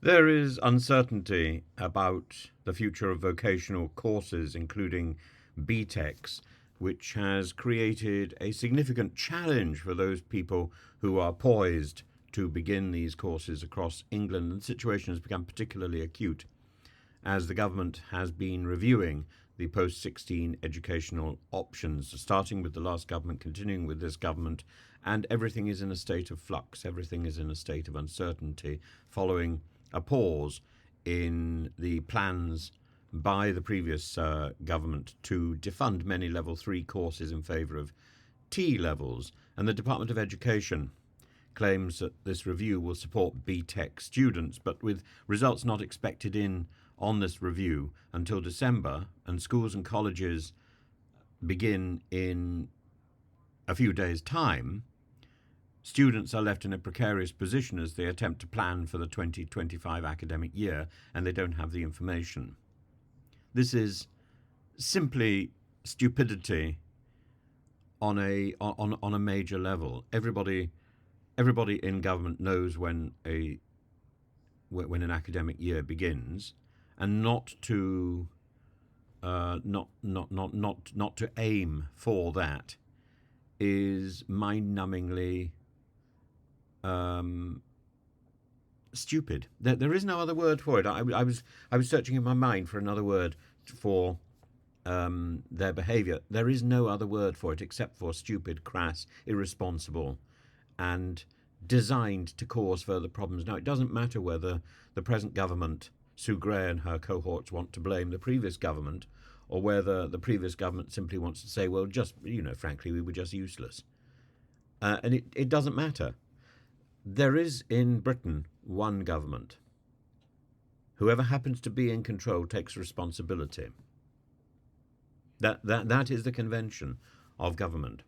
There is uncertainty about the future of vocational courses, including BTECs, which has created a significant challenge for those people who are poised to begin these courses across England. And the situation has become particularly acute as the government has been reviewing the post 16 educational options, starting with the last government, continuing with this government, and everything is in a state of flux, everything is in a state of uncertainty following a pause in the plans by the previous government to defund many level 3 courses in favour of T levels. And the Department of Education claims that this review will support BTEC students, but with results not expected in on this review until December, and schools and colleges begin in a few days' time, students are left in a precarious position as they attempt to plan for the 2025 academic year and they don't have the information. This is simply stupidity on a major level. Everybody in government knows when an academic year begins, and not to aim for that is mind-numbingly stupid. There is no other word for it. I was searching in my mind for another word for their behaviour. There is no other word for it except for stupid, crass, irresponsible, and designed to cause further problems. Now, it doesn't matter whether the present government, Sue Gray and her cohorts, want to blame the previous government, or whether the previous government simply wants to say, well, just, frankly, we were just useless. And it doesn't matter. There is in Britain one government. Whoever happens to be in control takes responsibility. That is the convention of government.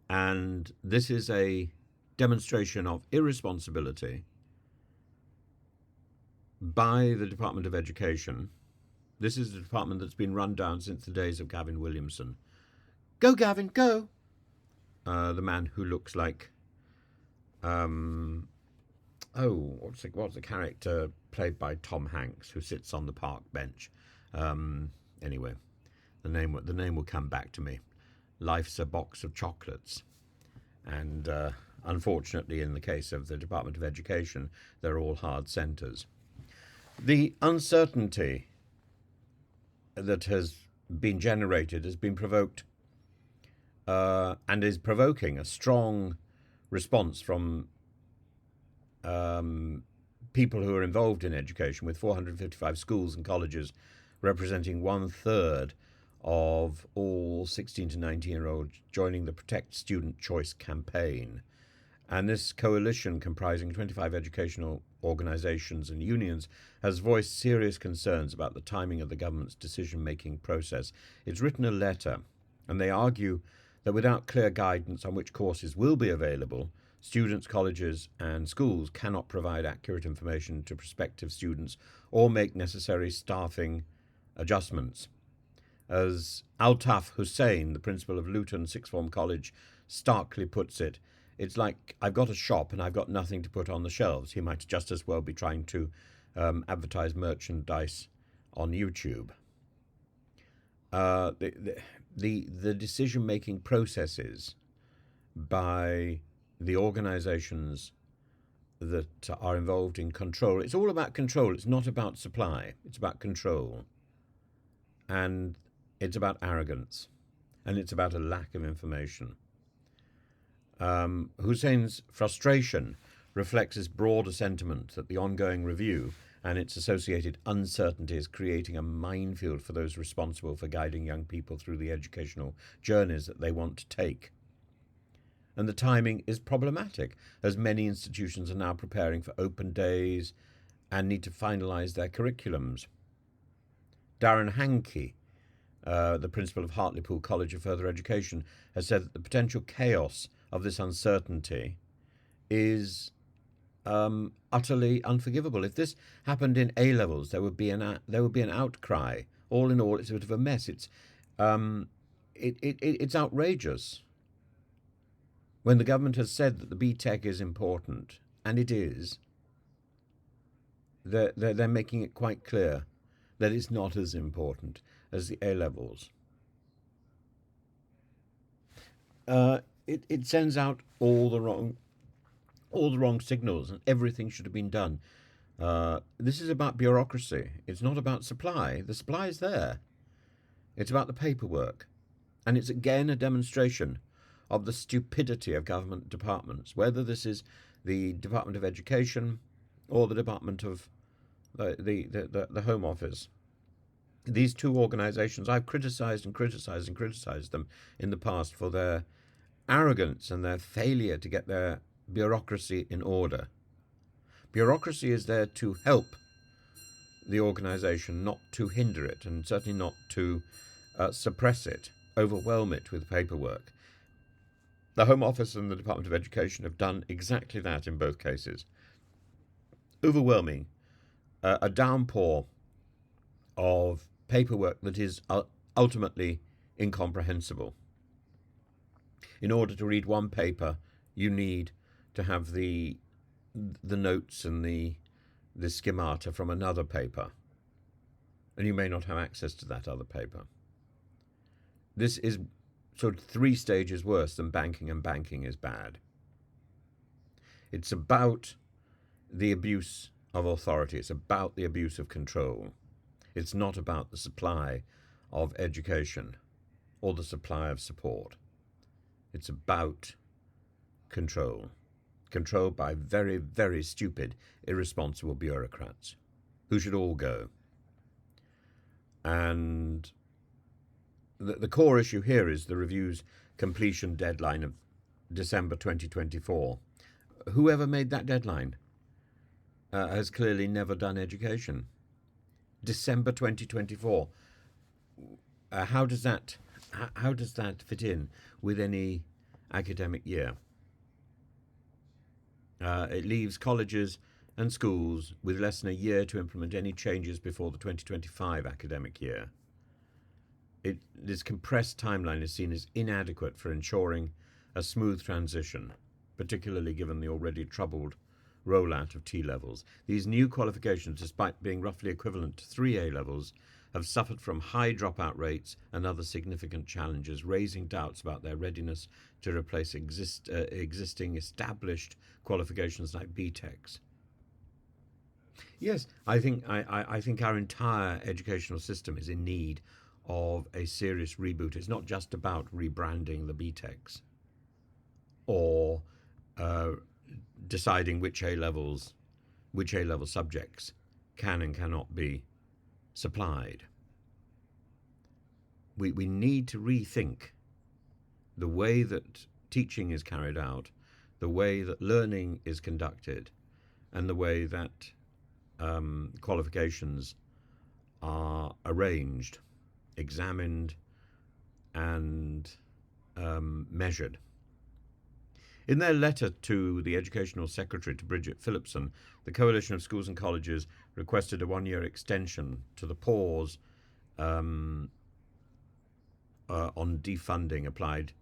And this is a demonstration of irresponsibility by the Department of Education. This is the department that's been run down since the days of Gavin Williamson. Go, Gavin, go! The man who looks like, what's the character played by Tom Hanks who sits on the park bench? Anyway, the name will come back to me. Life's a box of chocolates. And unfortunately, in the case of the Department of Education, they're all hard centres. The uncertainty that has been generated has been provoked and is provoking a strong response from people who are involved in education, with 455 schools and colleges representing 1/3 of all 16 to 19-year-olds joining the Protect Student Choice campaign. And this coalition, comprising 25 educational organisations and unions, has voiced serious concerns about the timing of the government's decision-making process. It's written a letter, and they argue that without clear guidance on which courses will be available, students, colleges and schools cannot provide accurate information to prospective students or make necessary staffing adjustments. As Altaf Hussain, the principal of Luton Sixth Form College, starkly puts it, it's like I've got a shop and I've got nothing to put on the shelves. He might just as well be trying to advertise merchandise on YouTube. The decision-making processes by the organisations that are involved in control, it's all about control. It's not about supply. It's about control. And it's about arrogance. And it's about a lack of information. Hussein's frustration reflects his broader sentiment that the ongoing review and its associated uncertainty is creating a minefield for those responsible for guiding young people through the educational journeys that they want to take. And the timing is problematic, as many institutions are now preparing for open days and need to finalise their curriculums. Darren Hankey, the principal of Hartlepool College of Further Education, has said that the potential chaos of this uncertainty is utterly unforgivable. If this happened in A levels, there would be an outcry. All in all, it's a bit of a mess. It's outrageous. When the government has said that the BTEC is important, and it is, they're making it quite clear that it's not as important as the A levels. It sends out all the wrong signals, and everything should have been done. This is about bureaucracy. It's not about supply. The supply is there. It's about the paperwork. And it's again a demonstration of the stupidity of government departments, whether this is the Department of Education or the Department of the Home Office. These two organizations, I've criticized and criticized and criticized them in the past for their arrogance and their failure to get their bureaucracy in order. Bureaucracy is there to help the organization, not to hinder it, and certainly not to suppress it, overwhelm it with paperwork. The Home Office and the Department of Education have done exactly that in both cases. Overwhelming, a downpour of paperwork that is ultimately incomprehensible. In order to read one paper, you need to have the notes and the schemata from another paper, and you may not have access to that other paper. This is sort of 3 stages worse than banking, and banking is bad. It's about the abuse of authority. It's about the abuse of control. It's not about the supply of education or the supply of support. It's about control. Controlled by very, very stupid, irresponsible bureaucrats who should all go. And the core issue here is the review's completion deadline of December 2024. Whoever made that deadline has clearly never done education. December 2024. How does that fit in with any academic year? It leaves colleges and schools with less than a year to implement any changes before the 2025 academic year. This compressed timeline is seen as inadequate for ensuring a smooth transition, particularly given the already troubled rollout of T-levels. These new qualifications, despite being roughly equivalent to 3 A-levels, have suffered from high dropout rates and other significant challenges, raising doubts about their readiness to replace existing established qualifications like BTECs. Yes, I think our entire educational system is in need of a serious reboot. It's not just about rebranding the BTECs or deciding which A-level subjects can and cannot be supplied. We need to rethink the way that teaching is carried out, the way that learning is conducted, and the way that qualifications are arranged, examined, and measured. In their letter to the Educational Secretary, to Bridget Phillipson, the Coalition of Schools and Colleges requested a 1-year extension to the pause on defunding applied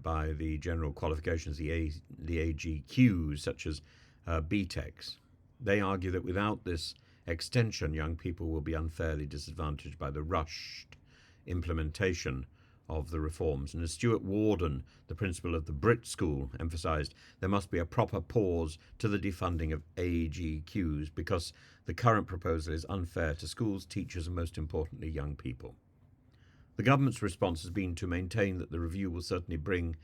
by the general qualifications, the AGQs, such as BTECs. They argue that without this extension, young people will be unfairly disadvantaged by the rushed implementation of the reforms. And as Stuart Warden, the principal of the Brit School, emphasised, there must be a proper pause to the defunding of AGQs because the current proposal is unfair to schools, teachers, and most importantly, young people. The government's response has been to maintain that the review will certainly bring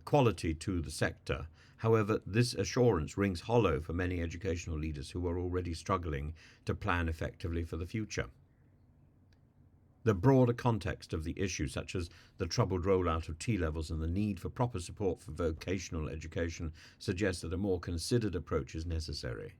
quality to the sector. However, this assurance rings hollow for many educational leaders who are already struggling to plan effectively for the future. The broader context of the issue, such as the troubled rollout of T-levels and the need for proper support for vocational education, suggests that a more considered approach is necessary.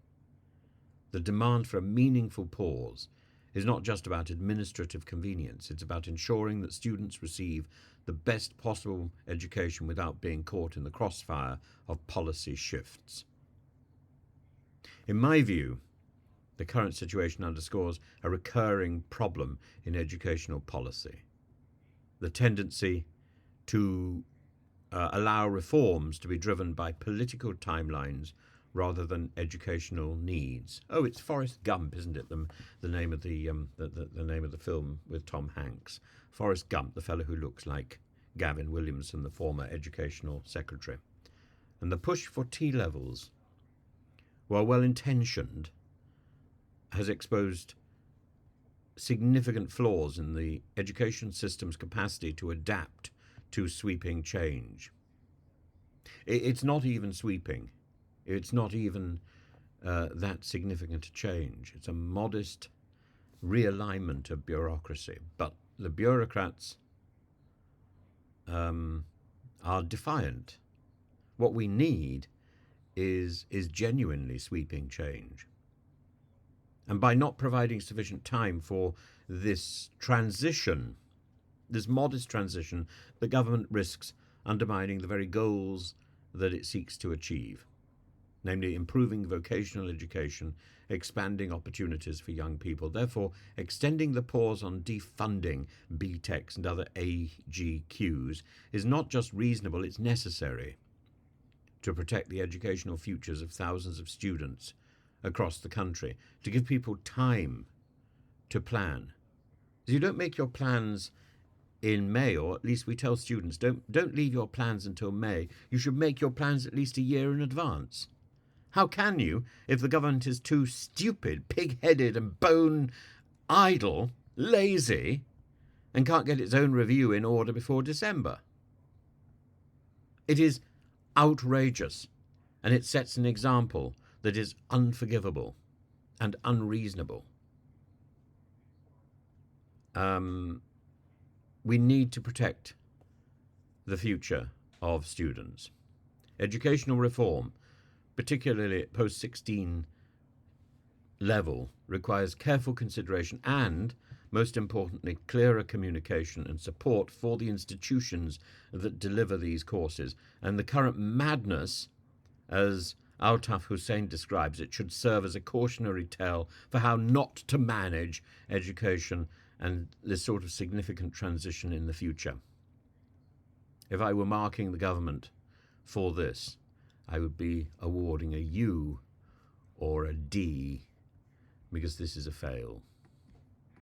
The demand for a meaningful pause is not just about administrative convenience, it's about ensuring that students receive the best possible education without being caught in the crossfire of policy shifts. In my view, the current situation underscores a recurring problem in educational policy: the tendency to allow reforms to be driven by political timelines rather than educational needs. Oh, it's Forrest Gump, isn't it? The name of the name of the film with Tom Hanks. Forrest Gump, the fellow who looks like Gavin Williamson, the former educational secretary. And the push for T-levels, while well-intentioned, has exposed significant flaws in the education system's capacity to adapt to sweeping change. It's not even sweeping. It's not even that significant a change. It's a modest realignment of bureaucracy. But the bureaucrats are defiant. What we need is genuinely sweeping change. And by not providing sufficient time for this transition, this modest transition, the government risks undermining the very goals that it seeks to achieve, namely improving vocational education, expanding opportunities for young people. Therefore, extending the pause on defunding BTECs and other AGQs is not just reasonable, it's necessary to protect the educational futures of thousands of students across the country, to give people time to plan. You don't make your plans in May, or at least we tell students, don't leave your plans until May. You should make your plans at least a year in advance. How can you if the government is too stupid, pig-headed and bone-idle, lazy, and can't get its own review in order before December? It is outrageous, and it sets an example that is unforgivable and unreasonable. We need to protect the future of students. Educational reform, particularly at post-16 level, requires careful consideration and, most importantly, clearer communication and support for the institutions that deliver these courses. And the current madness, as Altaf Hussein describes it, should serve as a cautionary tale for how not to manage education and this sort of significant transition in the future. If I were marking the government for this, I would be awarding a U or a D, because this is a fail.